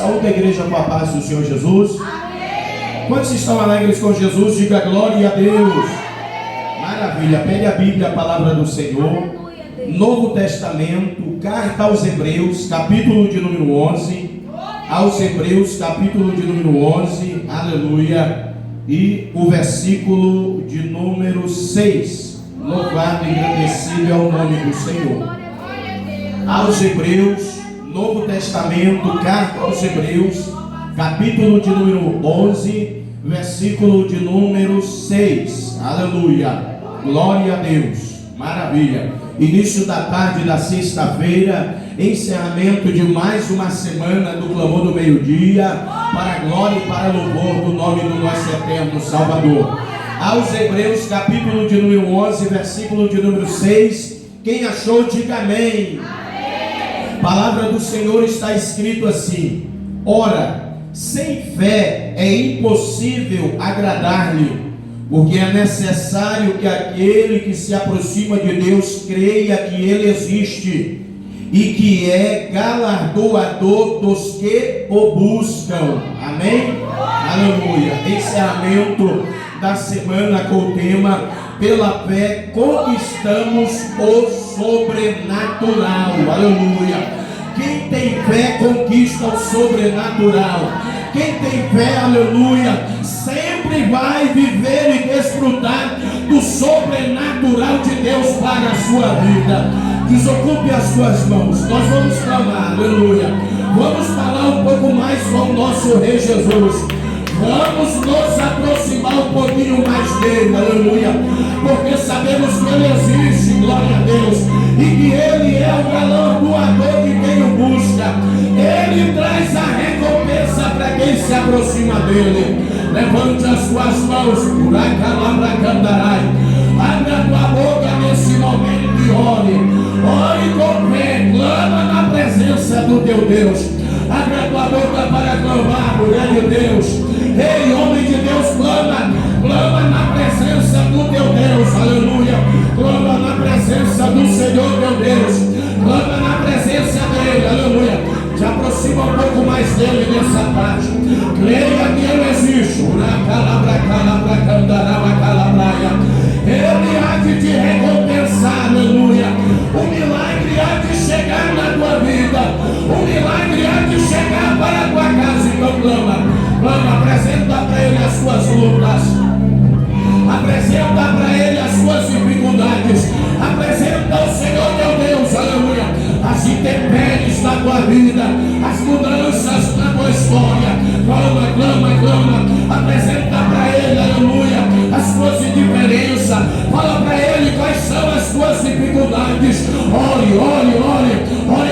Saúde a igreja com a paz do Senhor Jesus. Amém. Quantos estão alegres com Jesus? Diga glória a Deus. Maravilha. Pegue a Bíblia, a palavra do Senhor. Novo Testamento, carta aos Hebreus, capítulo de número 11. Aos Hebreus, capítulo de número 11. Aleluia. E o versículo de número 6. Louvado e engrandecido é o nome do Senhor. Aos Hebreus, Novo Testamento, carta aos Hebreus, capítulo de número 11, versículo de número 6. Aleluia. Glória a Deus. Maravilha. Início da tarde da sexta-feira, encerramento de mais uma semana do clamor do meio-dia, para a glória e para o louvor do nome do nosso eterno Salvador. Aos Hebreus, capítulo de número 11, versículo de número 6. Quem achou, diga amém. Amém. Palavra do Senhor está escrito assim: ora, sem fé é impossível agradar-lhe, porque é necessário que aquele que se aproxima de Deus creia que Ele existe e que é galardoador dos que o buscam. Amém? Aleluia. Encerramento da semana com o tema: pela fé conquistamos o sobrenatural. Aleluia. Quem tem fé conquista o sobrenatural. Quem tem fé, aleluia, sempre vai viver e desfrutar do sobrenatural de Deus para a sua vida. Desocupe as suas mãos. Nós vamos clamar, aleluia. Vamos falar um pouco mais com o nosso Rei Jesus. Vamos nos aproximar um pouquinho mais dele, aleluia, porque sabemos que ele existe, glória a Deus, e que ele é o galardoador de quem o busca. Ele traz a recompensa para quem se aproxima dele. Levante as suas mãos, abra a tua boca nesse momento e ore. Ore com fé, clama na presença do teu Deus. Abre a tua boca para clamar, mulher de Deus. Ei, homem de Deus, clama na presença do teu Deus, aleluia. Clama na presença do Senhor teu Deus. Clama na presença dele, aleluia. Te aproxima um pouco mais dele nessa parte. Creia que ele existe. Ele há de te recompensar, aleluia. O milagre há de chegar na tua vida. O milagre há de chegar para a tua casa. Então clama, apresenta para ele as suas lutas. Apresenta para ele as suas dificuldades. Apresenta ao Senhor teu Deus, aleluia, as intempéries da tua vida, as mudanças na tua história. Clama. Apresenta para ele, aleluia, as suas indiferenças. Fala para ele quais são as suas dificuldades. Ore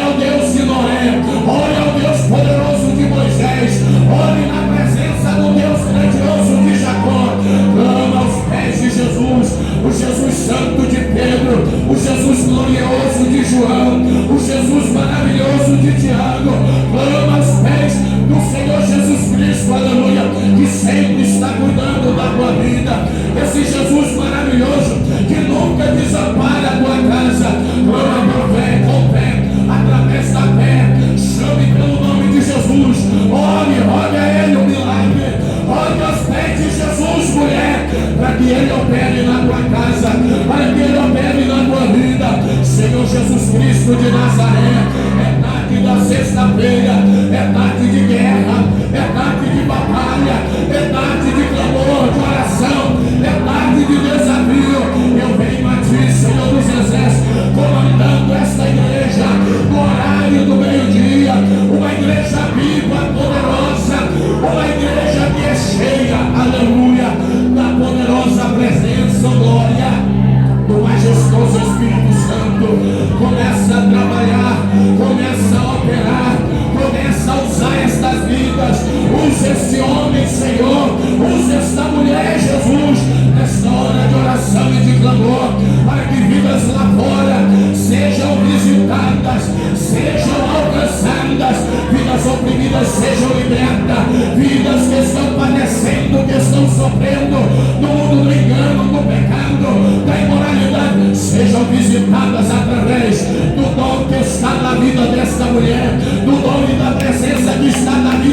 ao Deus de Noé. Ore ao Deus poderoso de Moisés. Ore na presença do Deus grandioso de Jacó. Clama aos pés de Jesus, o Jesus santo de Pedro, o Jesus glorioso de João, o Jesus maravilhoso de Tiago. Clama aos pés do Senhor Jesus Cristo, aleluia, que sempre está cuidando da tua vida. Esse Jesus maravilhoso que nunca desampara a tua casa. Clama com fé, através da fé. Chame pelo nome de Jesus. Ore a ele o milagre. Ore aos pés de Jesus, mulher, para que ele opere na tua casa, para que ele opere na tua vida. Senhor Jesus Cristo de Nazaré, é tarde da sexta-feira, é tarde de guerra, é tarde de batalha, é tarde de clamor, de oração, é tarde de desafio. Eu venho a ti, Senhor dos Exércitos, comandando esta igreja no horário do meio-dia, uma igreja viva, poderosa, uma igreja que é cheia, aleluia, da poderosa presença, glória do majestoso Espírito Santo. Começa a trabalhar, começa a operar, começa a usar estas vidas. Use esse homem, Senhor, use esta mulher, Jesus, nesta hora de oração e de clamor, para que vidas lá fora sejam visitadas, sejam alcançadas, vidas oprimidas sejam libertas, vidas que estão padecendo, que estão sofrendo no mundo do engano, do pecado, da imoralidade, sejam visitadas através do dom que está na vida desta mulher, do dom e da presença que está na vida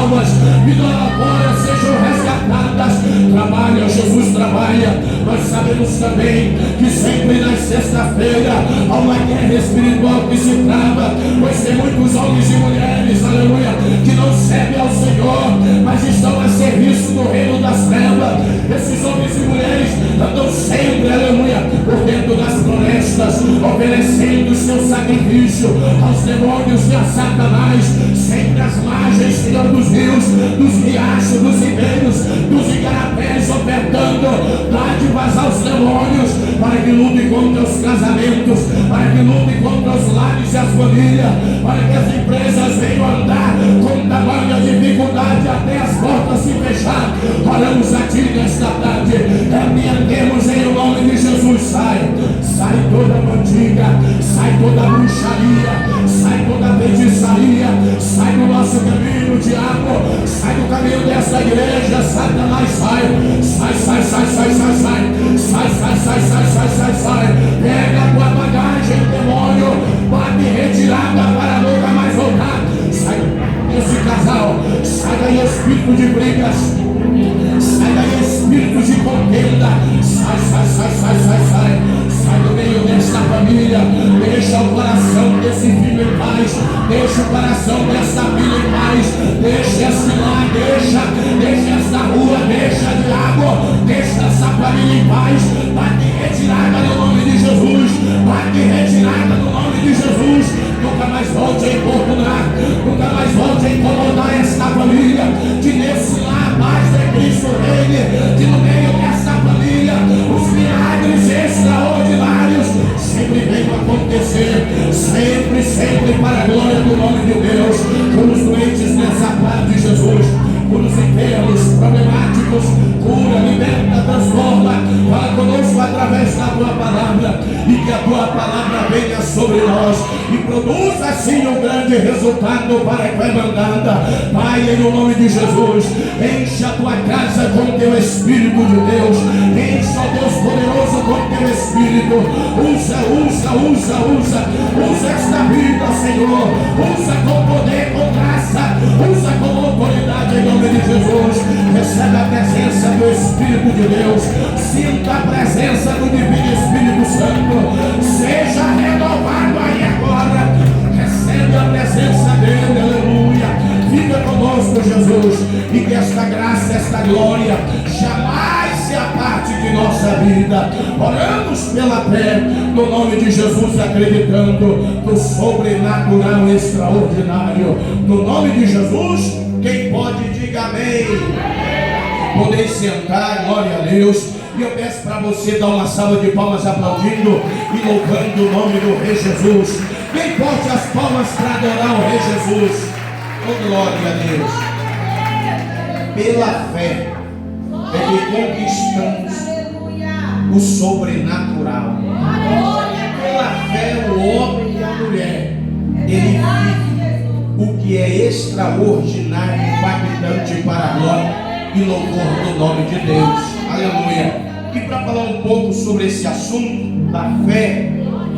almas, vida agora sejam resgatadas. Trabalha, Jesus, trabalha. Nós sabemos também que sempre na sexta-feira há uma guerra espiritual que se trava, pois tem muitos homens e mulheres, aleluia, que não servem ao Senhor, mas estão a serviço do reino das trevas. Esses homens e mulheres andam sempre, aleluia, por dentro das florestas, oferecendo o seu sacrifício aos demônios e a Satanás, sempre às margens, Senhor, dos rios, dos riachos, dos ribeiros, dos igarapés, ofertando dádivas aos demônios, para que lutem contra os casamentos, para que lutem contra os lares e as famílias, para que as empresas venham andar com tamanha dificuldade até as portas se fechar. Oramos a Ti nesta tarde, repreendemos em nome de Jesus. Sai toda mandiga, sai toda bruxaria, sai toda feitiçaria, sai do nosso caminho, diabo, sai do caminho dessa igreja, Satanás, sai, pega a tua bagagem, demônio, bate retirada para nunca mais voltar. Sai desse casal, sai daí espírito de brigas, sai daí espírito de contenda, sai do meio desta família, deixa o coração desse filho em paz, deixa o coração dessa filha em paz, deixa esse lar, deixa essa rua, deixa diabo, deixa essa família em paz. Bate retirada no nome de Jesus, bate retirada no nome de Jesus. Nunca mais volte a importunar, nunca mais volte a incomodar esta família, que nesse lar a paz de Cristo reine, que no meio dessa família os milagres extraordinários sempre venham a acontecer, sempre para a glória do nome de Deus. Por os doentes nessa paz de Jesus, por os enfermos, problemáticos, cura, liberta, transforma. Fala conosco através da Tua palavra, e que a Tua palavra venha sobre nós e produza assim um grande resultado para a tua mandada. Pai, em nome de Jesus, enche a Tua casa com Teu Espírito de Deus, enche, ó Deus poderoso, com Teu Espírito. Usa esta vida, Senhor, usa com poder, com graça, usa com autoridade, em nome de Jesus. Recebe a presença do Espírito de Deus, sinta a presença do Divino Espírito Santo, seja renovado aí agora, recebe a presença dele, aleluia. Fica conosco, Jesus, e que esta graça, esta glória jamais se aparte de nossa vida. Oramos pela fé, no nome de Jesus, acreditando no sobrenatural extraordinário. No nome de Jesus, quem pode, diga amém. Podeis sentar, glória a Deus. E eu peço para você dar uma salva de palmas aplaudindo e louvando o nome do Rei Jesus. Bem forte as palmas para adorar o Rei Jesus. Oh, glória a Deus. Pela fé é que conquistamos o sobrenatural. Pela fé o homem e a mulher, ele vive o que é extraordinário, impactante para a glória e louvor do nome de Deus. Aleluia. E para falar um pouco sobre esse assunto da fé,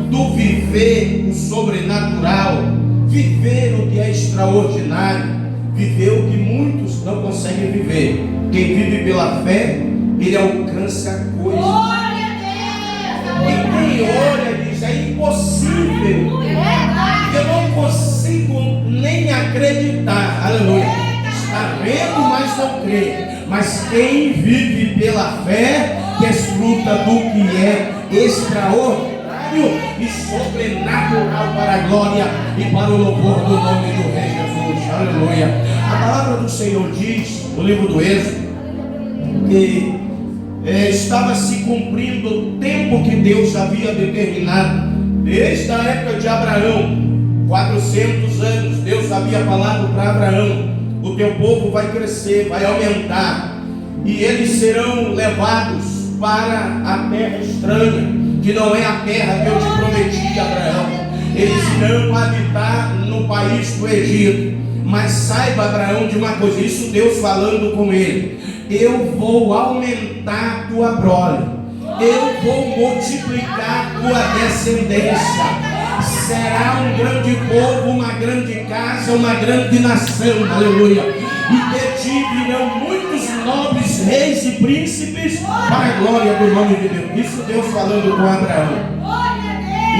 do viver o sobrenatural, viver o que é extraordinário, viver o que muitos não conseguem viver. Quem vive pela fé, ele alcança coisas. E quem olha diz, é impossível. Eu não consigo nem acreditar. Aleluia. Está vendo, mas não crê. Mas quem vive pela fé, desfruta do que é extraordinário e sobrenatural para a glória e para o louvor do nome do Rei Jesus. Aleluia. A palavra do Senhor diz, no livro do Êxodo, que estava se cumprindo o tempo que Deus havia determinado, desde a época de Abraão, 400 anos. Deus havia falado para Abraão: o teu povo vai crescer, vai aumentar, e eles serão levados para a terra estranha, que não é a terra que eu te prometi, Abraão. Eles irão habitar no país do Egito. Mas saiba, Abraão, de uma coisa, isso Deus falando com ele: eu vou aumentar a tua prole, eu vou multiplicar a tua descendência. Será um grande povo, uma grande casa, uma grande nação. Aleluia. e de ti virão muitos nobres reis e príncipes para a glória do nome de Deus. Isso Deus falando com Abraão.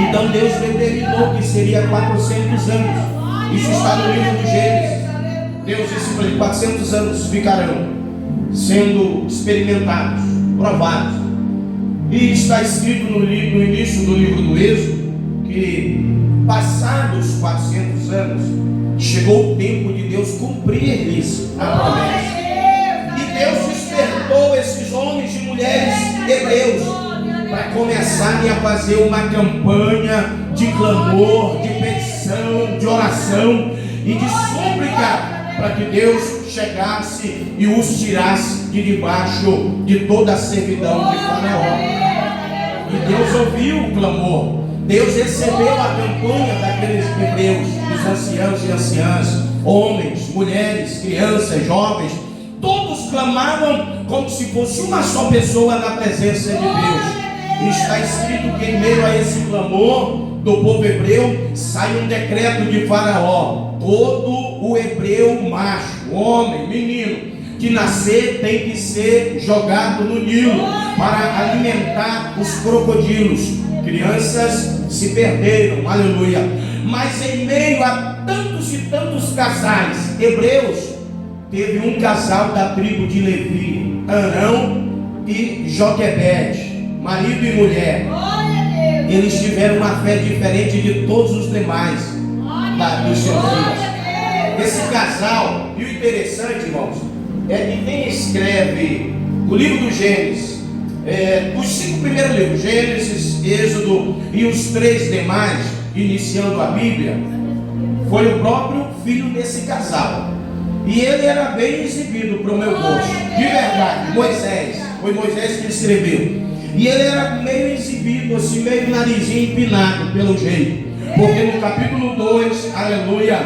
Então Deus determinou que seria 400 anos. Isso está no livro de Gênesis. Deus disse para ele: 400 anos ficarão sendo experimentados, provados. E está escrito no início do livro do Êxodo que, passados 400 anos, chegou o tempo de Deus cumprir-lhes a promessa. E Deus despertou esses homens e mulheres hebreus para começarem a fazer uma campanha de clamor, de petição, de oração e de súplica, para que Deus chegasse e os tirasse de debaixo de toda a servidão de Faraó. E Deus ouviu o clamor. Deus recebeu a campanha daqueles hebreus, dos anciãos e anciãs, homens, mulheres, crianças, jovens. Todos clamavam como se fosse uma só pessoa na presença de Deus. E está escrito que em meio a esse clamor do povo hebreu, sai um decreto de Faraó: todo o hebreu macho, homem, menino, que nascer tem que ser jogado no Nilo para alimentar os crocodilos. Crianças se perderam, aleluia. Mas em meio a tantos e tantos casais hebreus, teve um casal da tribo de Levi, Arão e Joquebede, marido e mulher. Eles tiveram uma fé diferente de todos os demais dos seus filhos. Esse casal, e o interessante, irmãos, é que quem escreve o livro do Gênesis, os 5 primeiros livros, Gênesis, Êxodo e os 3 demais, iniciando a Bíblia, foi o próprio filho desse casal. E ele era bem exibido para o meu gosto, de verdade. Moisés, foi Moisés que escreveu. E ele era meio exibido, assim, meio narizinho empinado, pelo jeito. Porque no capítulo 2, aleluia,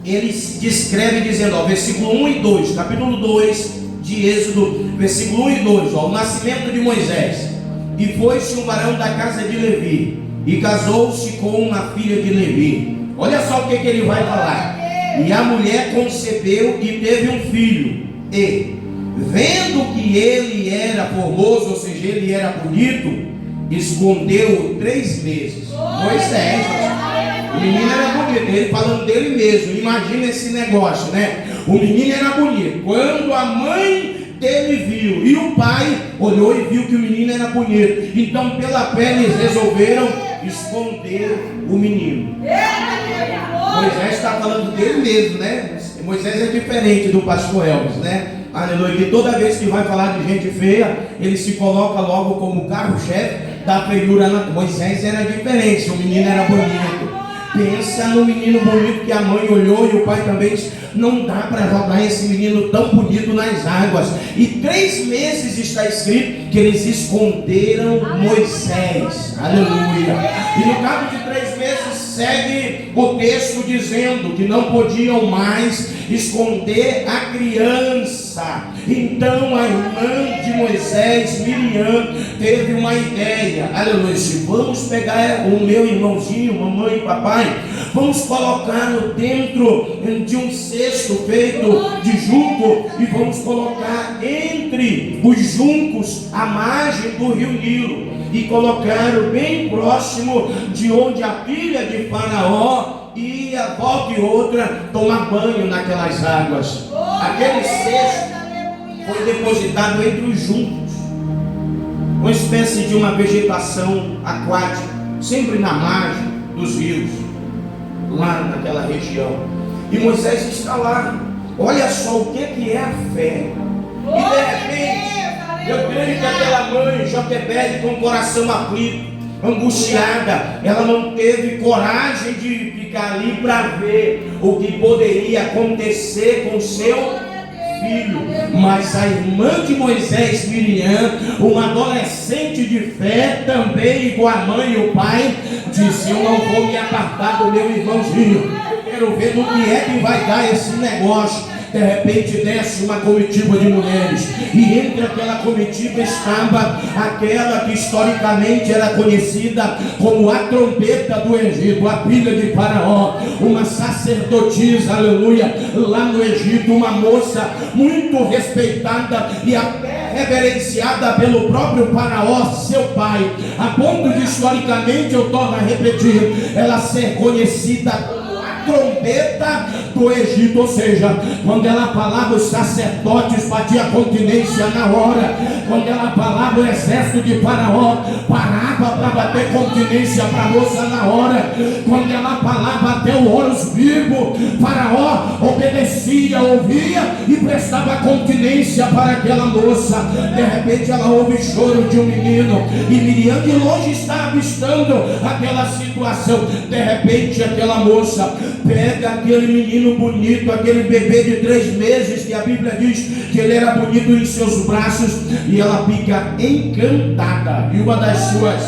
ele descreve dizendo, ó, versículo 1 e 2, capítulo 2 de Êxodo, versículo 1 e 2, ó, o nascimento de Moisés. E foi-se um varão da casa de Levi, e casou-se com uma filha de Levi. Olha só o que ele vai falar. E a mulher concebeu e teve um filho. E, vendo que ele era formoso, ou seja, ele era bonito, escondeu-o 3 meses. Moisés, o menino era bonito, ele falando dele mesmo. Imagina esse negócio, né? O menino era bonito. Quando a mãe dele viu, e o pai olhou e viu que o menino era bonito, então pela fé eles resolveram esconder o menino. Moisés está falando dele mesmo, né? Moisés é diferente do pastor Elvis, né? Aleluia. Que toda vez que vai falar de gente feia, ele se coloca logo como carro-chefe da feiura. Moisés era diferente, o menino era bonito. Pensa no menino bonito que a mãe olhou e o pai também disse: não dá para jogar esse menino tão bonito nas águas. E 3 meses está escrito que eles esconderam Moisés. Aleluia. E no caso de 3 meses segue o texto dizendo que não podiam mais esconder a criança. Então a irmã de Moisés, Miriam, teve uma ideia. Aleluia. Vamos pegar o meu irmãozinho, mamãe e papai, vamos colocá-lo dentro de um cesto feito de junco e vamos colocar entre os juncos à margem do rio Nilo e colocaram bem próximo de onde a filha de Faraó ia, volta e outra, tomar banho naquelas águas. Aquele cesto foi depositado entre os juncos, uma espécie de uma vegetação aquática, sempre na margem dos rios, lá naquela região. E Moisés está lá. Olha só o que é a fé. E de repente, eu creio que aquela mãe, Joquebede, com o coração aflito, angustiada, ela não teve coragem de ficar ali para ver o que poderia acontecer com seu filho. Mas a irmã de Moisés, Miriam, uma adolescente de fé, também igual a mãe e o pai, disse: eu não vou me apartar do meu irmãozinho. Eu quero ver no que é que vai dar esse negócio. De repente desce uma comitiva de mulheres, e entre aquela comitiva estava aquela que historicamente era conhecida como a trombeta do Egito, a filha de Faraó, uma sacerdotisa, aleluia, lá no Egito, uma moça muito respeitada e até reverenciada pelo próprio Faraó, seu pai, a ponto de historicamente, eu torno a repetir, ela ser conhecida como a trombeta do Egito. Ou seja, quando ela falava, os sacerdotes batiam continência na hora. Quando ela falava, o exército de Faraó parava para bater continência para a moça na hora. Quando ela falava, até o Horus vivo, Faraó obedecia, ouvia e prestava continência para aquela moça. De repente ela ouve o choro de um menino, e Miriam de longe está avistando aquela situação. De repente aquela moça pega aquele menino bonito, aquele bebê de 3 meses, que a Bíblia diz que ele era bonito em seus braços, e ela fica encantada. E uma das suas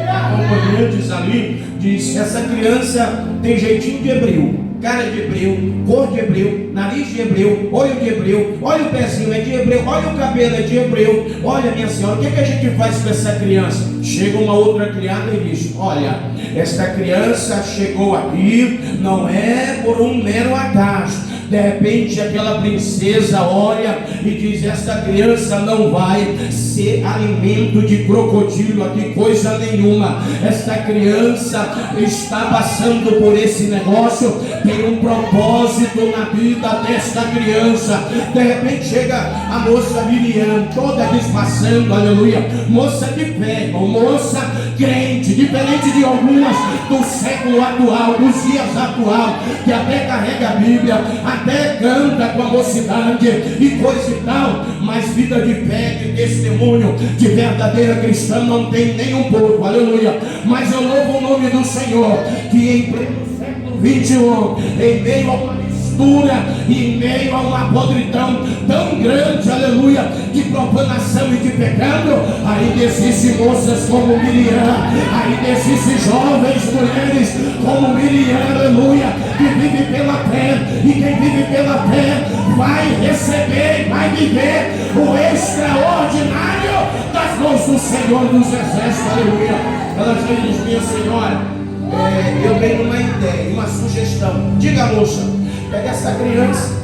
acompanhantes ali diz: essa criança tem jeitinho de hebreu, cara de hebreu, cor de hebreu, nariz de hebreu, olho de hebreu, olha o pezinho é de hebreu, olha o cabelo é de hebreu. Olha, minha senhora, o que a gente faz com essa criança? Chega uma outra criada e diz: olha, esta criança chegou aqui não é por um mero acaso. De repente aquela princesa olha e diz: essa criança não vai ser alimento de crocodilo aqui, coisa nenhuma. Esta criança está passando por esse negócio, tem um propósito na vida desta criança. De repente chega a moça Miriam, toda despassando, aleluia, moça de fé, moça crente, diferente de algumas do século atual, dos dias atual, que até carrega a Bíblia, até canta com a mocidade e coisa e tal, mas vida de fé, de testemunho, de verdadeira cristã não tem nem um pouco, aleluia. Mas eu louvo o nome do Senhor, que em pleno século 21, em meio a uma mistura e em meio a uma podridão tão grande, aleluia, de profanação e de pecado, ainda existem moças como Miriam, ainda existem jovens mulheres como Miriam, aleluia, que vive pela fé. E quem vive pela fé vai receber, vai viver o extraordinário das mãos do Senhor dos Exércitos, aleluia. Ela diz: minha senhora, eu tenho uma ideia, uma sugestão. Diga, moça, pega essa criança,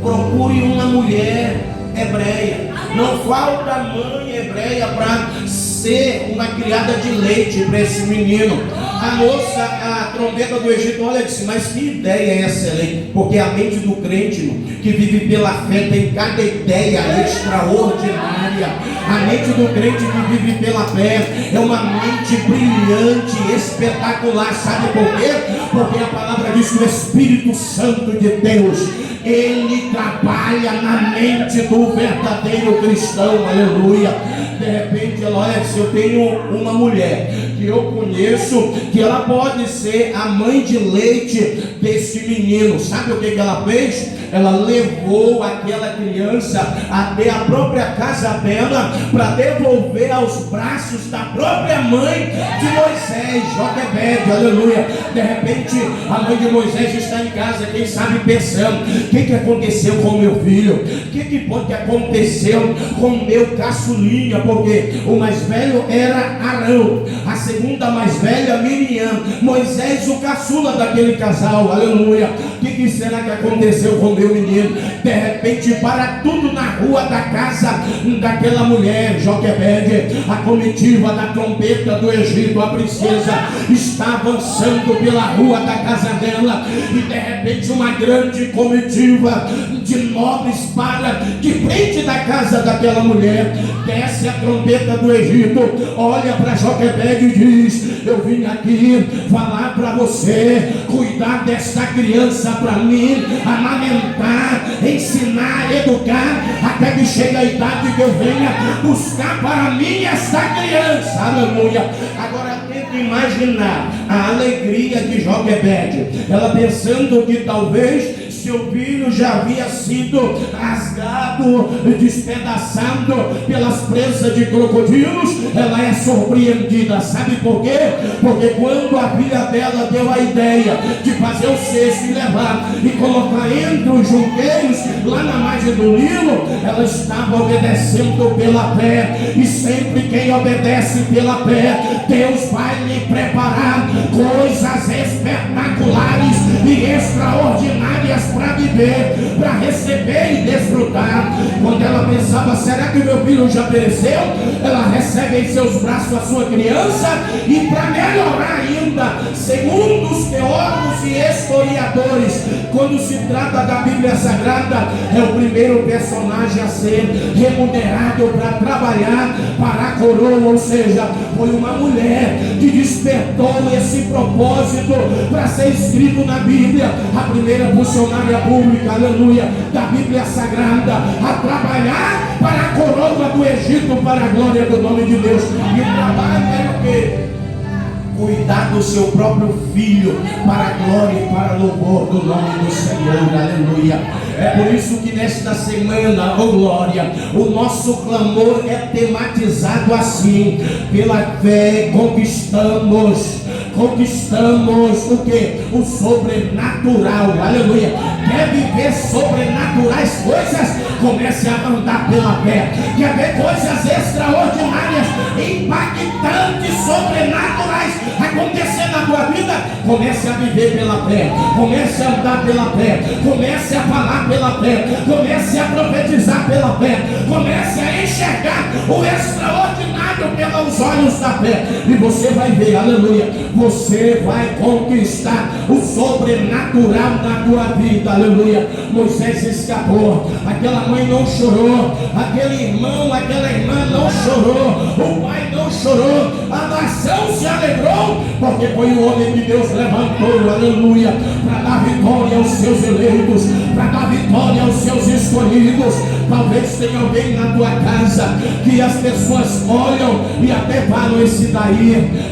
procure uma mulher hebreia. Não falta mãe hebreia para ser uma criada de leite para esse menino. A moça, a trombeta do Egito, olha, disse: mas que ideia excelente, porque a mente do crente que vive pela fé tem cada ideia extraordinária. A mente do crente que vive pela fé é uma mente brilhante, espetacular. Sabe por quê? Porque a palavra diz que o Espírito Santo de Deus, ele trabalha na mente do verdadeiro cristão, aleluia. De repente ela olha, se eu tenho uma mulher que eu conheço, que ela pode ser a mãe de leite desse menino. Sabe o que ela fez? Ela levou aquela criança até a própria casa dela para devolver aos braços da própria mãe de Moisés, Joquebede, aleluia. De repente a mãe de Moisés está em casa, quem sabe pensando: o que aconteceu com meu filho? O que pode acontecer com meu caçulinha? Porque o mais velho era Arão, a segunda mais velha Miriam, Moisés o caçula daquele casal, aleluia. O que será que aconteceu com meu menino? De repente para tudo na rua da casa daquela mulher, Joquebede, a comitiva da trombeta do Egito, a princesa está avançando pela rua da casa dela, e de repente uma grande comitiva de nobres para de frente da casa daquela mulher. Desce a trombeta do Egito, olha para Joquebede e diz: eu vim aqui falar para você cuidar desta criança para mim, amamentar, ensinar, educar, até que chegue a idade que eu venha buscar para mim esta criança, aleluia. Agora tenta imaginar a alegria de Joquebede, ela pensando que talvez seu filho já havia sido rasgado, despedaçado pelas presas de crocodilos, ela é surpreendida. Sabe por quê? Porque quando a filha dela deu a ideia de fazer o cesto e levar e colocar entre os junteiros lá na margem do Nilo, ela estava obedecendo pela fé. E sempre quem obedece pela fé, Deus vai lhe preparar coisas espetaculares e extraordinárias para viver, para receber e desfrutar. Quando ela pensava, será que meu filho já pereceu? Ela recebe em seus braços a sua criança. E para melhorar ainda, segundo os teólogos e historiadores, quando se trata da Bíblia Sagrada, é o primeiro personagem a ser remunerado para trabalhar para a coroa. Ou seja, foi uma mulher que despertou esse propósito para ser escrito na Bíblia. A primeira funcionária pública, aleluia, da Bíblia Sagrada, a trabalhar para a coroa do Egito, para a glória do nome de Deus. E o trabalho era o quê? Cuidar do seu próprio filho, para a glória e para o louvor do nome do Senhor, aleluia. É por isso que nesta semana, oh glória, o nosso clamor é tematizado assim: pela fé conquistamos o que? O sobrenatural, aleluia. Quer viver sobrenaturais coisas? Comece a andar pela fé. Quer ver coisas extraordinárias, impactantes, sobrenaturais acontecer na tua vida? Comece a viver pela fé, comece a andar pela fé, comece a falar pela fé, comece a profetizar pela fé, comece a enxergar o extraordinário pelos olhos da fé, e você vai ver, aleluia, você vai conquistar o sobrenatural na tua vida, aleluia. Moisés escapou, aquela mãe não chorou, aquele irmão, aquela irmã não chorou, o pai não chorou, a nação se alegrou, porque foi o homem que Deus levantou, aleluia, para dar vitória aos seus eleitos, para dar vitória aos seus escolhidos. Talvez tenha alguém na tua casa que as pessoas olham e até falam: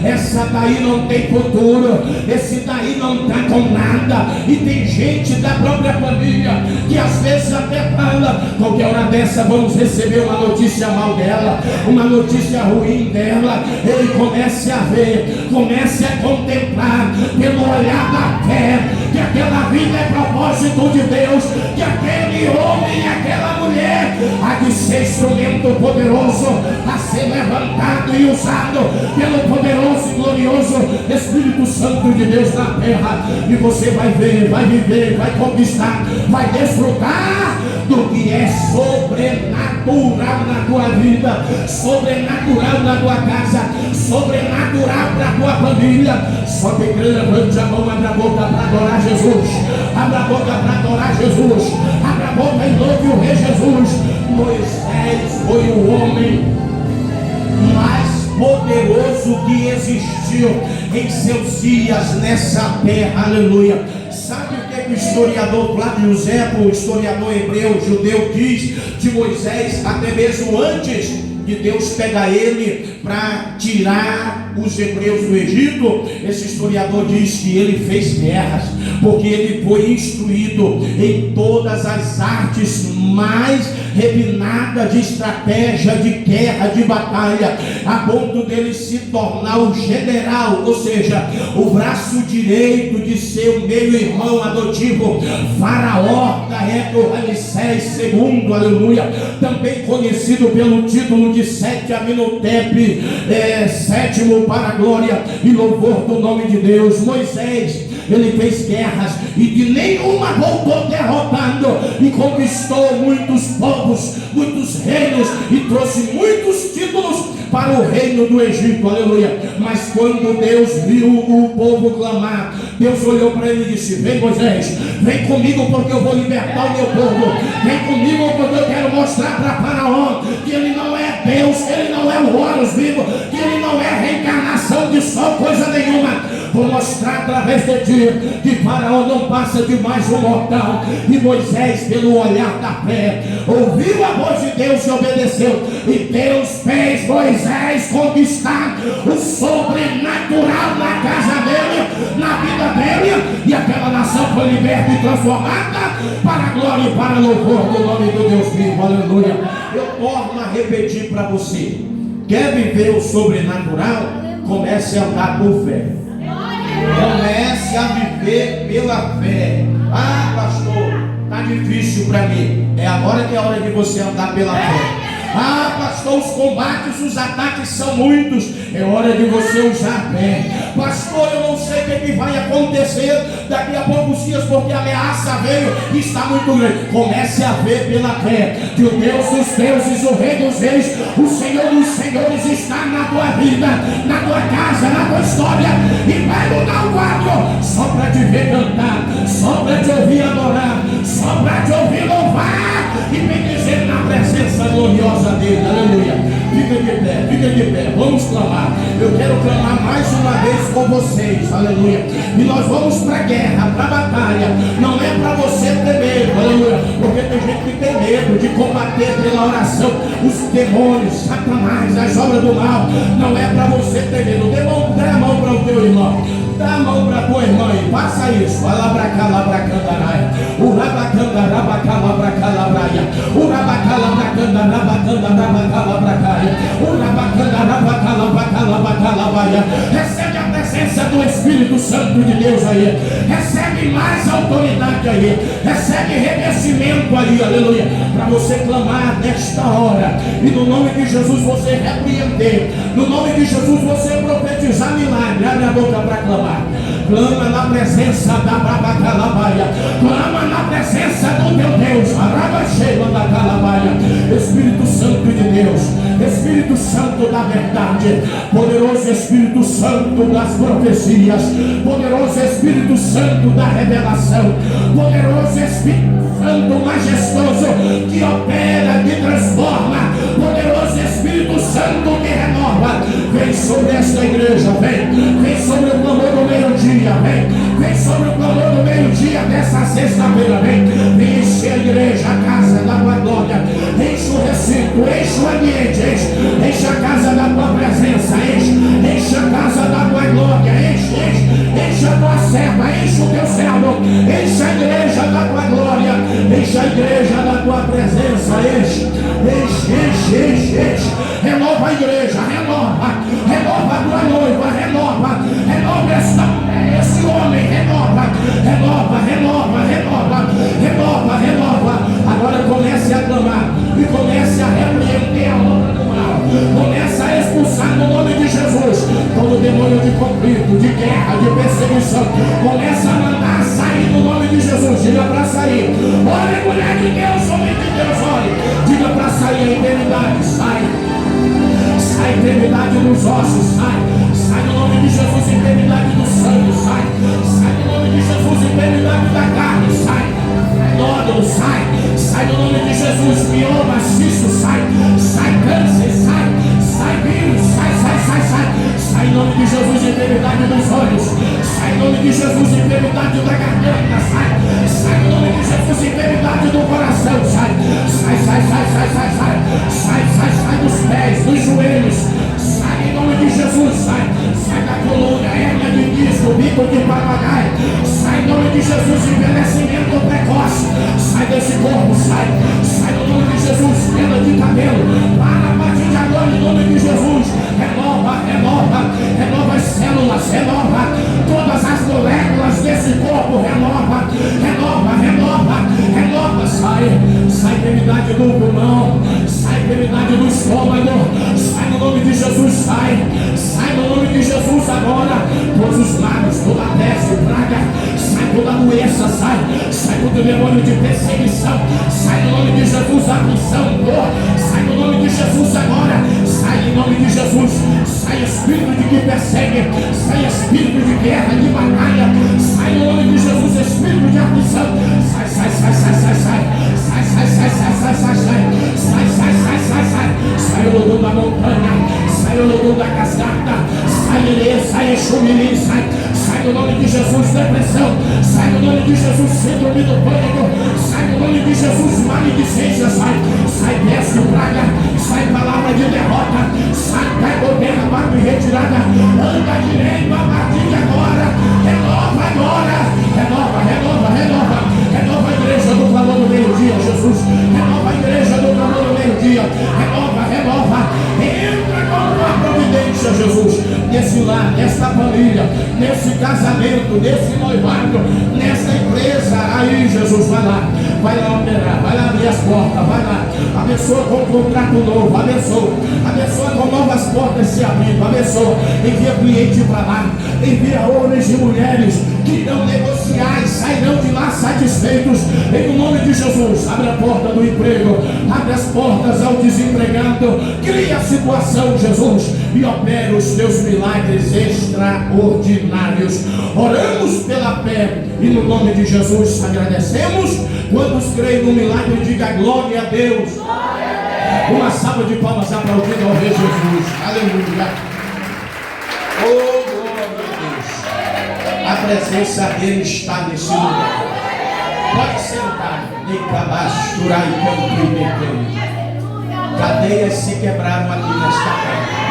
essa daí não tem futuro, esse daí não está com nada. E tem gente da própria família que às vezes até fala: qualquer hora dessa vamos receber uma notícia mal dela, uma notícia ruim dela. Ele comece a ver, comece a contemplar pelo olhar da fé, que aquela vida é propósito de Deus, que aquele homem, aquela mulher há de ser instrumento poderoso a ser levantado e usado pelo poderoso e glorioso Espírito Santo de Deus na terra. E você vai ver, vai viver, vai conquistar, vai desfrutar do que é sobrenatural na tua vida, sobrenatural na tua casa, sobrenatural para a tua família. Só que levante a mão, abra a boca para adorar Jesus, abra a boca para adorar Jesus, abra a boca e louve o Rei Jesus. Moisés foi o homem mais poderoso que existiu em seus dias nessa terra, aleluia. Sabe o que o historiador Flávio José, o historiador hebreu, judeu, diz de Moisés, até mesmo antes de Deus pegar ele para tirar os hebreus do Egito? Esse historiador diz que ele fez guerras, porque ele foi instruído em todas as artes mais refinadas de estratégia, de guerra, de batalha, a ponto dele se tornar o general, ou seja, o braço direito de seu meio-irmão adotivo, Faraó da época do Ramsés II, aleluia, também conhecido pelo título de Sete Amenhotep, sétimo, para a glória e louvor do nome de Deus. Moisés, ele fez guerras e de nenhuma voltou derrotando, e conquistou muitos povos, muitos reinos, e trouxe muitos títulos para o reino do Egito, aleluia. Mas quando Deus viu o povo clamar, Deus olhou para ele e disse: vem Moisés, vem comigo, porque eu vou libertar o meu povo, vem comigo porque eu quero mostrar para Faraó que ele não é Deus, que ele não é o Horus vivo, que ele não é reencarnação de só coisa nenhuma. Vou mostrar através de ti que Faraó não passa de mais um mortal. E Moisés, pelo olhar da fé, ouviu a voz de Deus e obedeceu, e Deus fez Moisés conquistar o sobrenatural na casa dele, na vida dele, e aquela nação foi liberta e transformada para a glória e para louvor do nome do Deus vivo. Aleluia. Eu torno a repetir para você: quer viver o sobrenatural? Comece a andar por fé. Comece a viver pela fé. Ah, pastor, está difícil para mim. É agora que é a hora de você andar pela fé. Ah, pastor, os combates, os ataques são muitos. É hora de você usar a fé. Pastor, eu não sei o que vai acontecer daqui a poucos dias, porque a ameaça veio e está muito grande. Comece a ver pela fé que o Deus dos deuses, o Rei dos reis, o Senhor dos senhores está na tua vida, na tua casa, na tua história, e vai mudar o quadro só para te ver cantar, só para te ouvir adorar, só para te ouvir louvar e me dizer na presença gloriosa dele. Aleluia. Fica de pé, vamos clamar. Eu quero clamar mais uma vez com vocês, aleluia. E nós vamos para a guerra, para a batalha. Não é para você ter medo, aleluia, porque tem gente que tem medo de combater pela oração os demônios, Satanás, as obras do mal. Não é para você ter medo. Dê a mão para o teu irmão, dá a mão para a tua irmã e faça isso. Alabracalabracandaraia, urabacandarabacalábraia, urabacalabracandarabacandarabacalabracaia, urabacandarabacalábraia. Recebe a presença do Espírito Santo de Deus aí. Recebe mais autoridade aí. Recebe revestimento aí, aleluia, para você clamar nesta hora. E no nome de Jesus você repreender. No nome de Jesus você profetizar milagre. Abre a boca para clamar. Clama na presença da Babacalabaia. Clama na presença do teu Deus. Arabacheia da Calabaia. Espírito Santo de Deus, Espírito Santo da verdade, poderoso Espírito Santo das profecias, poderoso Espírito Santo da revelação, poderoso Espírito Santo majestoso que opera, que transforma, poderoso Espírito Santo que renova. Vem sobre esta igreja, vem sobre o clamor do meio-dia, vem sobre o clamor do meio-dia dessa sexta-feira, vem enche a igreja, a casa da tua glória, enche o recinto, enche o ambiente, enche a casa da tua presença, enche a casa da tua glória, enche a tua serva, enche o teu servo, enche a igreja da tua glória, enche a igreja da tua presença, enche, renova a igreja, renova a tua noiva, renova esse homem, renova. Agora comece a clamar e comece a repreender a obra do mal. Comece a expulsar no nome de Jesus todo demônio de conflito, de guerra, de perseguição. Comece a mandar sair no nome de Jesus. Diga para sair. Olha, mulher de Deus, homem de Deus, olha. Diga para sair a enfermidade, sai a enfermidade dos ossos, sai no nome de Jesus, enfermidade do sangue, sai no nome de Jesus, enfermidade da carne, sai nódulo, sai no nome de Jesus, mioma, cisto, sai câncer, sai vírus, sai em nome de Jesus, enfermidade dos olhos, sai em nome de Jesus, enfermidade da garganta, sai em nome de Jesus, enfermidade do coração, sai dos pés, dos joelhos, sai em nome de Jesus, sai da coluna, hérnia de disco, bico de papagaio, sai em nome de Jesus, envelhecimento precoce, sai desse corpo, sai no nome de Jesus, queda de cabelo, para a partir de agora em nome de Jesus, renova as células, renova todas as moléculas desse corpo, renova, sai enfermidade do pulmão, sai enfermidade do estômago, sai no nome de Jesus, sai no nome de Jesus agora, todos os males, toda peste, praga, sai toda doença, sai todo demônio de perseguição, sai no nome de Jesus, aflição, dor, sai no nome de Jesus agora, sai em nome de Jesus, sai espírito de que persegue, sai espírito de guerra, de batalha, sai no nome de Jesus, espírito de aflição, sai o lodo da montanha, sai o lodo da cascata, sai Exumirim, sai no nome de Jesus, depressão, sai no nome de Jesus, síndrome do pânico, sai no nome de Jesus, maledicência, sai peste, praga, sai palavra de derrota, sai pega o terra, barba e retirada, anda direito a partir de agora, renova a igreja Jesus, vai lá operar, vai lá abrir as portas, vai lá, abençoa com um contrato novo, abençoa com novas portas se abrindo, abençoa, envia cliente para lá, envia homens e mulheres que irão negociar e sairão de lá satisfeitos, em nome de Jesus. Abre a porta do emprego, abre as portas ao desempregado, cria a situação, Jesus, e opera os teus milagres extraordinários. Oramos pela fé e no nome de Jesus agradecemos. Quantos creem no milagre, diga glória a Deus. Uma salva de palmas aplaudindo ao Rei Jesus. Aleluia. Oh, glória a Deus. A presença dele está nesse lugar. Pode sentar. Cadeias se quebraram aqui nesta casa.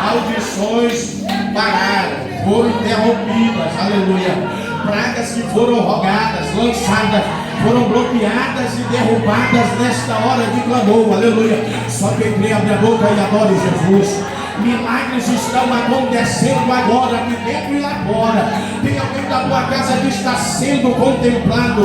Maldições pararam, foram interrompidas. Aleluia. Pragas que foram rogadas, lançadas, foram bloqueadas e derrubadas nesta hora de clamor. Aleluia. Só quem crê abre a boca e adore Jesus. Milagres estão acontecendo agora, aqui dentro e lá fora. Tem alguém da tua casa que está sendo contemplada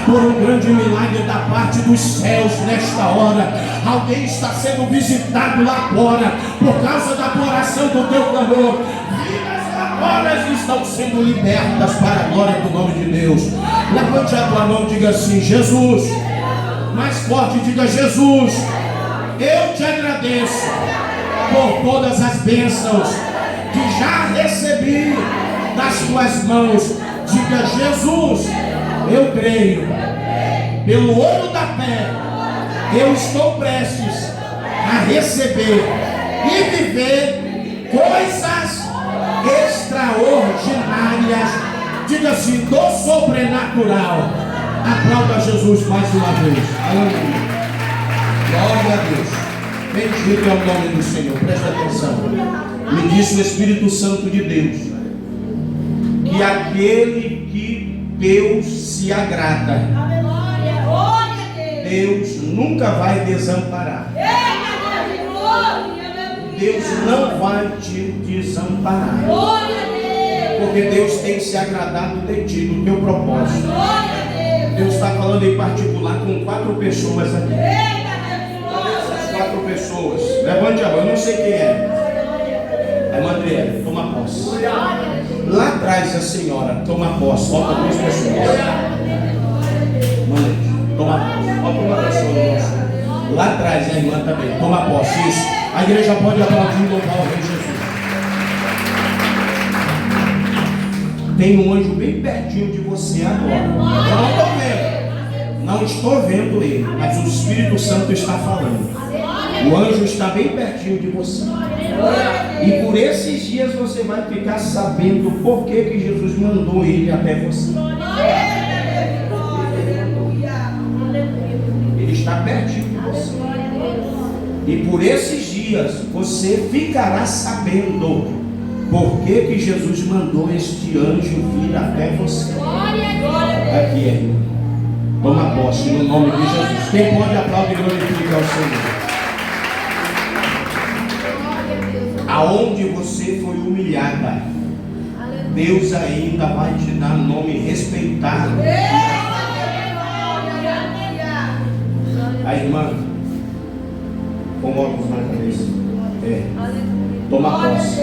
por um grande milagre da parte dos céus nesta hora. Alguém está sendo visitado lá fora por causa da oração do teu clamor. Vidas estão sendo libertas para a glória do nome de Deus. Levante a tua mão e diga assim: Jesus. Mais forte, diga: Jesus, eu te agradeço por todas as bênçãos que já recebi das tuas mãos. Diga: Jesus, eu creio, pelo ouro da fé, eu estou prestes a receber e viver coisas extraordinárias. Diga assim: do sobrenatural. Aplauda Jesus mais uma vez. Aleluia. Glória a Deus. Bendito é o nome do Senhor. Presta atenção. Me disse o Espírito Santo de Deus que aquele que Deus se agrada, Deus nunca vai desamparar. Deus não vai te desamparar, porque Deus tem se agradado de ti, do teu propósito. Deus está falando em particular com 4 pessoas aqui. Essas 4 pessoas, levante a mão, eu não sei quem é. É André, toma posse. Lá atrás a senhora toma posse. Falta 2 pessoas. Mãe, toma posse. Falta uma pessoa. Lá atrás a irmã também, toma posse. Isso. A igreja pode aplaudir e louvar o Rei Jesus. Tem um anjo bem pertinho de você agora. Eu não estou vendo. Não estou vendo ele, mas o Espírito Santo está falando. O anjo está bem pertinho de você. E por esses dias você vai ficar sabendo por que Jesus mandou ele até você. Ele está pertinho de você. E por esses dias você ficará sabendo por que Jesus mandou este anjo vir até você. Aqui é. Toma posse no nome de Jesus. Quem pode aplaudir e glorificar o Senhor? Aonde você foi humilhada, Deus ainda vai te dar nome respeitado. A irmã com óculos na cabeça. Toma posse.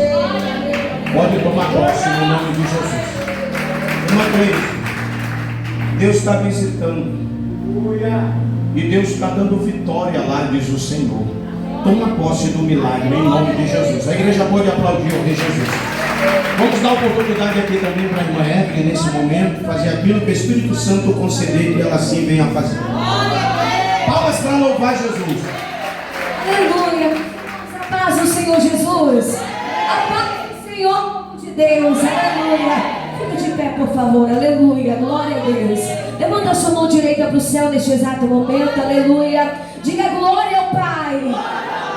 Pode tomar posse no nome de Jesus. Uma vez, Deus está visitando. E Deus está dando vitória lá, diz o Senhor. Toma posse do milagre em nome de Jesus. A igreja pode aplaudir o Rei Jesus. Vamos dar oportunidade aqui também para a irmã Evelyn nesse momento fazer aquilo que o Espírito Santo conceder que ela sim venha fazer. Palmas para louvar Jesus. Aleluia. A paz do Senhor Jesus. A paz do Senhor de Deus. Aleluia. Fica de pé, por favor. Aleluia. Glória a Deus. Levanta a sua mão direita para o céu neste exato momento. Aleluia. Diga glória ao Pai.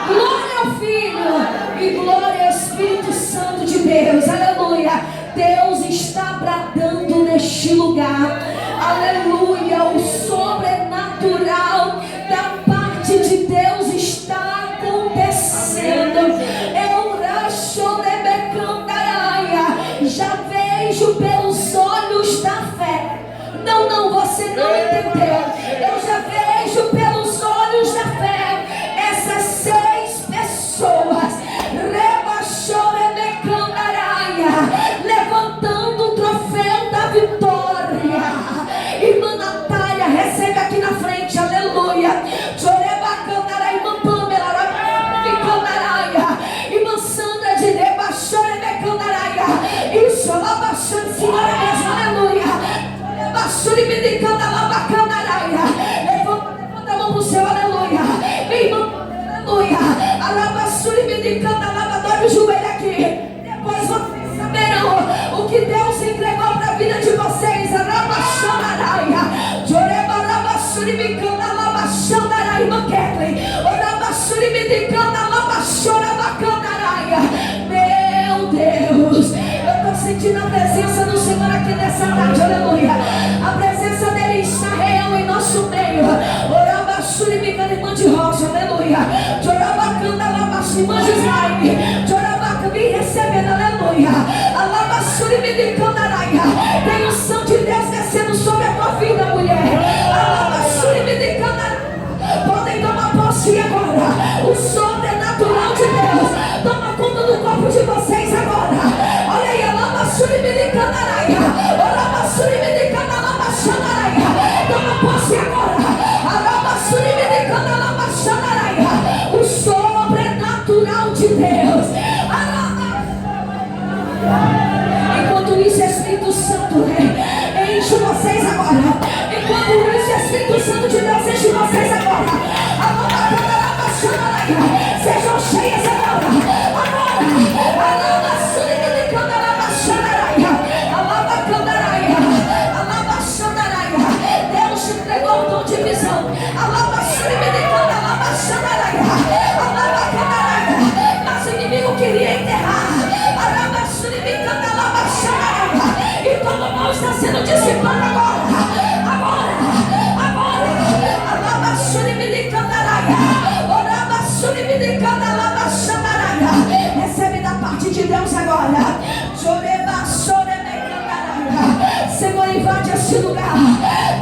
Glória ao Filho e glória ao Espírito Santo de Deus. Aleluia. Deus está bradando neste lugar. Aleluia. O sobrenatural da parte de Deus está acontecendo. Já vejo pelos olhos da fé Não, não, você não entendeu. Eu já vejo pelos olhos da fé essas 6 pessoas levantando o troféu da vitória. Irmã Natália, recebe aqui na frente, aleluia. Irmã Pamela, irmã Sandra de isso, alabaxando, senhora mesmo, aleluia. Levanta a mão pro céu, aleluia. Irmã, aleluia. Adore o joelho aqui. Depois vocês saberão o que Deus entregou para a vida de vocês. Irmã Kathleen, meu Deus, eu estou sentindo a presença do Senhor aqui nessa tarde, aleluia. A presença dele está real em nosso meio. Irmã de Rocha, aleluia. Irmã Gislaine, me recebendo, aleluia. Tem o unção de Deus descendo sobre a tua vida, mulher. Podem tomar posse agora. O sobrenatural de Deus toma conta do corpo de vocês agora. Olha aí, toma posse agora. O sobrenatural de Deus. Enquanto isso, Espírito Santo enche vocês agora. Enquanto isso, Espírito Santo de Deus enche vocês agora. Sejam cheias agora. Deus te entregou o dom de visão. Mas o inimigo queria enterrar. E todo mal está sendo dissipado agora. Recebe da parte de Deus agora. Senhor, invade esse lugar.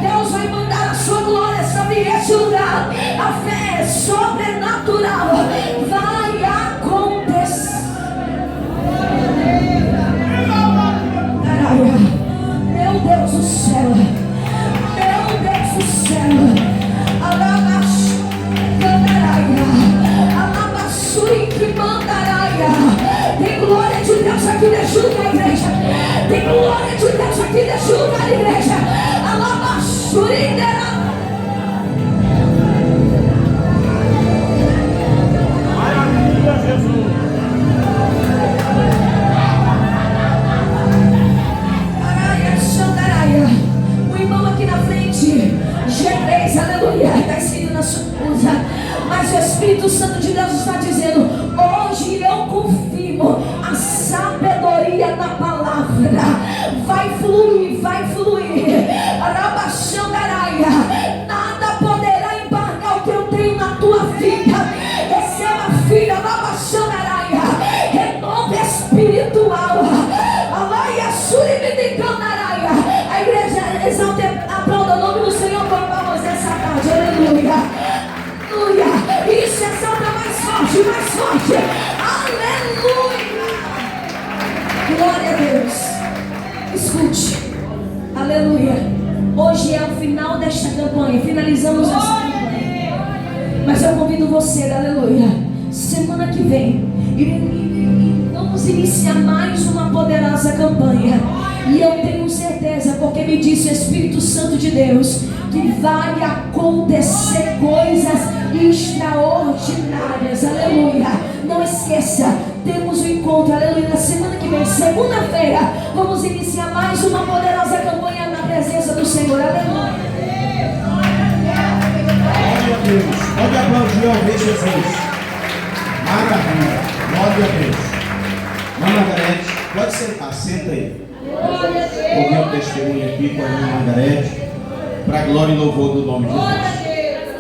Deus vai mandar a sua glória sobre esse lugar. A fé sobrenatural vai acontecer. Meu Deus do céu. Meu Deus do céu. Tem glória de Deus aqui nesse lugar, igreja. Tem glória de Deus aqui nesse lugar, igreja. Maravilha, Jesus. O irmão aqui na frente, G3, aleluia, está escrito na sua blusa. Mas o Espírito Santo de Deus está dizendo: hoje eu confirmo a sabedoria da palavra. Vai fluir, vai fluir. Nada poderá embargar o que eu tenho na tua vida. Receba, filha, renova espiritual. A igreja exalta, aplauda o nome do Senhor com palmas nessa tarde, aleluia. Aleluia. Isso, exalta mais forte, mais forte. Aleluia. Glória a Deus. Escute. Aleluia. Hoje é o final desta campanha. Finalizamos essa campanha. Mas eu convido você, aleluia. Semana que vem vamos iniciar mais uma poderosa campanha. E eu tenho certeza, porque me disse o Espírito Santo de Deus, que vai acontecer coisas extraordinárias, aleluia. Não esqueça, temos um encontro, aleluia, na semana que vem, segunda-feira, vamos iniciar mais uma poderosa campanha na presença do Senhor, aleluia. Glória a Deus. Pode aplaudir ao Rei Jesus. Maravilha. Glória a Deus. Margarete, pode sentar, senta aí. Ouvir o testemunho aqui com a irmã Margarete, para a glória e louvor do nome de Deus.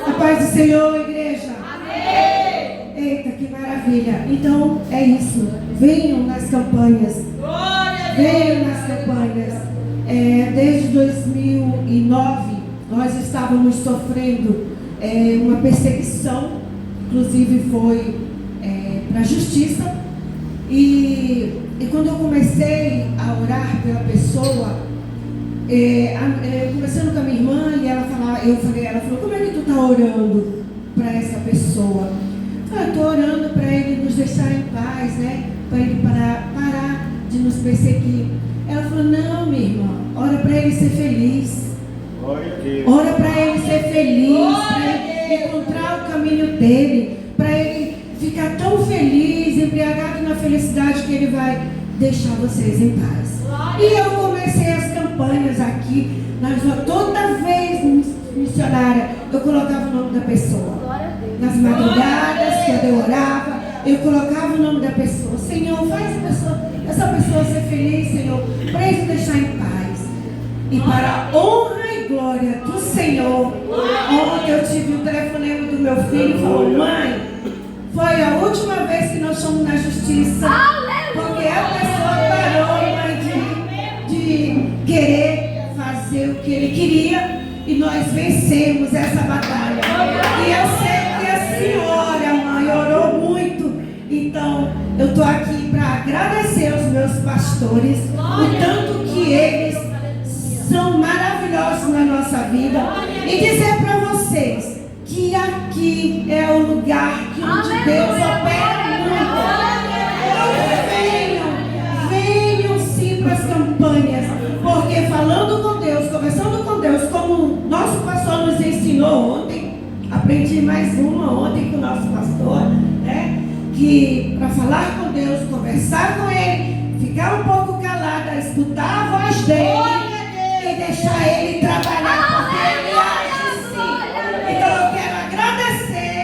A paz do Senhor, igreja. Amém. Eita, que maravilha. Então é isso. Venham nas campanhas. Venham nas campanhas. Desde 2009, nós estávamos sofrendo uma perseguição, inclusive foi para a justiça. E quando eu comecei a orar pela pessoa, conversando com a minha irmã, e ela falou, como é que tu está orando para essa pessoa? Eu estou orando para ele nos deixar em paz, né? Para ele parar de nos perseguir. Ela falou, não, minha irmã, ora para ele ser feliz. Ora para ele ser feliz, para ele encontrar o caminho dele, para ele ficar tão feliz, embriagado na felicidade que ele vai deixar vocês em paz. E eu comecei as campanhas aqui, toda vez missionária, eu colocava o nome da pessoa. Nas madrugadas, quando eu orava, eu colocava o nome da pessoa. Senhor, faz essa pessoa ser feliz, Senhor, para ele deixar em paz. E para a honra e glória do Senhor, ontem eu tive um telefonema do meu filho e falou, mãe, foi a última vez que nós fomos na justiça, porque a pessoa parou, mãe, de querer fazer o que ele queria, e nós vencemos essa batalha. E eu sei que a senhora, mãe, orou muito. Então, eu estou aqui para agradecer aos meus pastores, o tanto que eles são maravilhosos na nossa vida, e dizer para vocês que aqui é o lugar onde Deus opera muito. Venham sim para as campanhas, porque falando com Deus, conversando com Deus, como o nosso pastor nos ensinou ontem, aprendi mais uma ontem com o nosso pastor, né? Que para falar com Deus, conversar com Ele, ficar um pouco calada, escutar a voz dele e deixar Ele trabalhar, porque Ele age assim. Então eu quero agradecer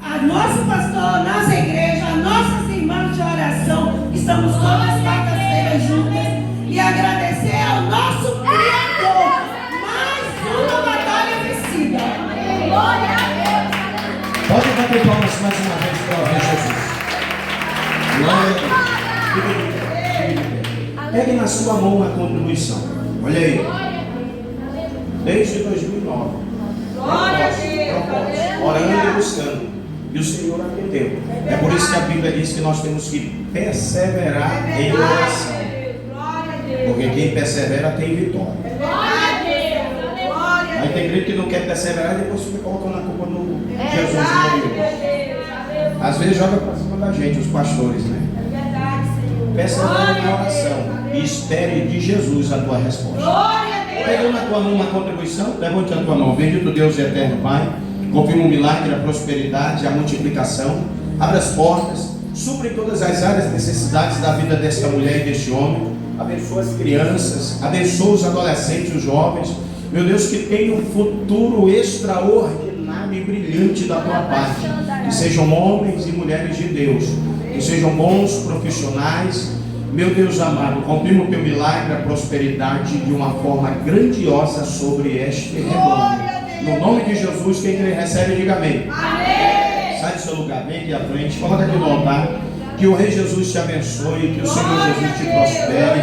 a nosso pastor, nossa igreja, a nossas irmãs de oração, estamos todas quartas-feiras juntas, e agradecer ao nosso Criador, mais uma batalha vencida. Glória a Deus. Pode bater palmas mais uma vez para o Rei Jesus. Pegue na sua mão a contribuição. Olha aí. Desde 2009. Propósito, orando e buscando. E o Senhor atendeu. É por isso que a Bíblia diz que nós temos que perseverar em oração. Porque quem persevera tem vitória. Aí tem gente que não quer perseverar e depois fica colocando a culpa no Jesus e no Deus. Às vezes joga para cima da gente, os pastores, né? Persevere na oração e espere de Jesus a tua resposta. Pegou na tua mão uma contribuição? Levante a tua mão. Bendito Deus e eterno Pai, confirma o milagre, a prosperidade, a multiplicação. Abra as portas, supre todas as áreas de necessidades da vida desta mulher e deste homem. Abençoa as crianças, abençoa os adolescentes, os jovens. Meu Deus, que tenha um futuro extraordinário e brilhante da tua parte. Que sejam homens e mulheres de Deus, que sejam bons profissionais. Meu Deus amado, confirma o teu milagre, a prosperidade de uma forma grandiosa sobre este rebanho. No nome de Jesus, quem crê recebe, diga amém. Amém. Sai do seu lugar, vem aqui à frente, coloca aqui no altar. Que o Rei Jesus te abençoe, que o Senhor Jesus te prospere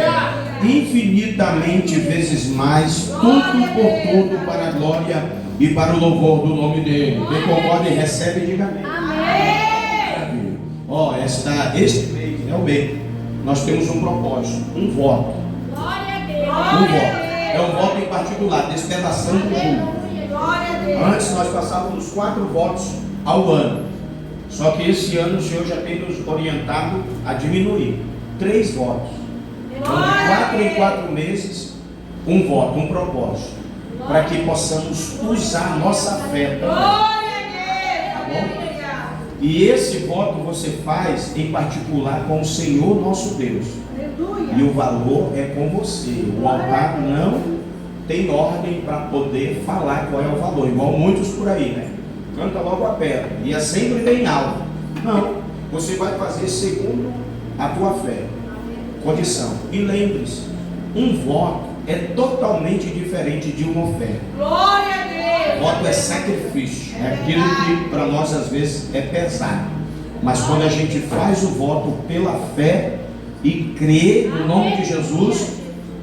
infinitamente vezes mais, tudo por tudo, para a glória e para o louvor do nome dele. Quem concorda e recebe, diga amém. Amém. Ó, este mês é o mês. Nós temos um propósito, um voto. Glória a Deus. Um voto. É um voto em particular, despedaçando o jugo. Antes nós passávamos 4 votos ao ano. Só que esse ano o Senhor já tem nos orientado a diminuir. 3 votos. Então, de 4 em 4 meses, um voto, um propósito. Para que possamos usar a nossa fé também. Tá bom? E esse voto você faz em particular com o Senhor nosso Deus. E o valor é com você. O altar não tem ordem para poder falar qual é o valor. Igual muitos por aí, né? Canta logo a pedra. E é sempre bem alto. Não. Você vai fazer segundo a tua fé. Condição. E lembre-se, um voto é totalmente diferente de uma oferta. Glória a Deus. Voto é sacrifício. É aquilo que para nós às vezes é pesado. Mas quando a gente faz o voto pela fé e crê no nome de Jesus,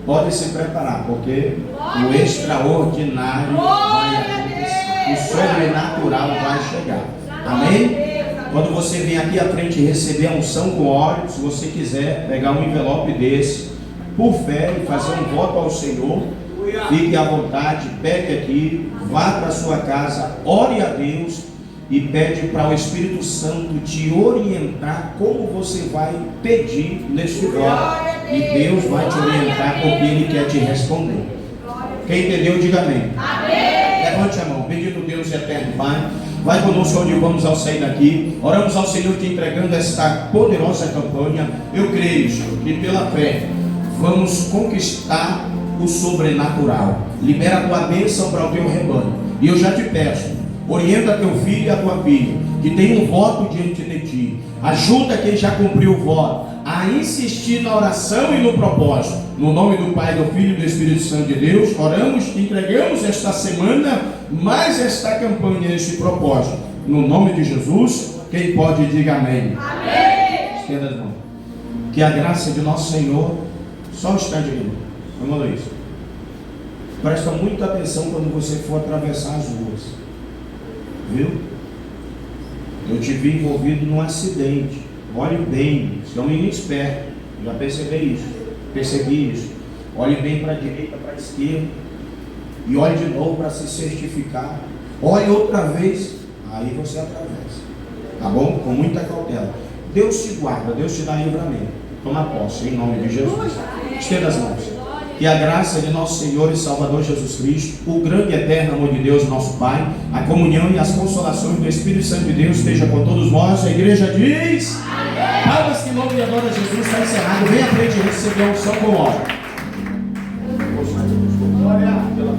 Pode se preparar, porque o extraordinário vai acontecer. O sobrenatural vai chegar. Amém? Quando você vem aqui à frente receber a unção com óleo, se você quiser pegar um envelope desse, por fé, e fazer um voto ao Senhor, fique à vontade, pegue aqui, vá para a sua casa, ore a Deus e pede para o Espírito Santo te orientar como você vai pedir neste voto. E Deus vai te orientar porque Ele quer te responder. Quem entendeu, diga amém. Levante a mão. Bendito Deus e eterno Pai, vai conosco onde vamos ao sair daqui. Oramos ao Senhor te entregando esta poderosa campanha. Eu creio, Senhor, que pela fé vamos conquistar o sobrenatural. Libera a tua bênção para o teu rebanho. E eu já te peço, orienta teu filho e a tua filha, que tem um voto diante de ti. Ajuda quem já cumpriu o voto a insistir na oração e no propósito. No nome do Pai, do Filho e do Espírito Santo de Deus, oramos e entregamos esta semana mais esta campanha, este propósito. No nome de Jesus, quem pode diga amém. Amém. Estenda as mãos. Que a graça de nosso Senhor só está de mim. Vamos lá isso. Presta muita atenção quando você for atravessar as ruas. Viu? Eu te vi envolvido num acidente. Olhe bem, você é um menino esperto. Já percebi isso. Olhe bem para a direita, para a esquerda. E olhe de novo para se certificar. Olhe outra vez. Aí você atravessa. Tá bom? Com muita cautela. Deus te guarda, Deus te dá livramento. Toma posse, em nome de Jesus. Estenda as mãos. Que a graça de nosso Senhor e Salvador Jesus Cristo, o grande e eterno amor de Deus, nosso Pai, a comunhão e as consolações do Espírito Santo de Deus esteja com todos nós. A igreja diz: amém. Palmas que louvam e adora Jesus. Está encerrado. Vem à frente receber um som com óleo. Glória pela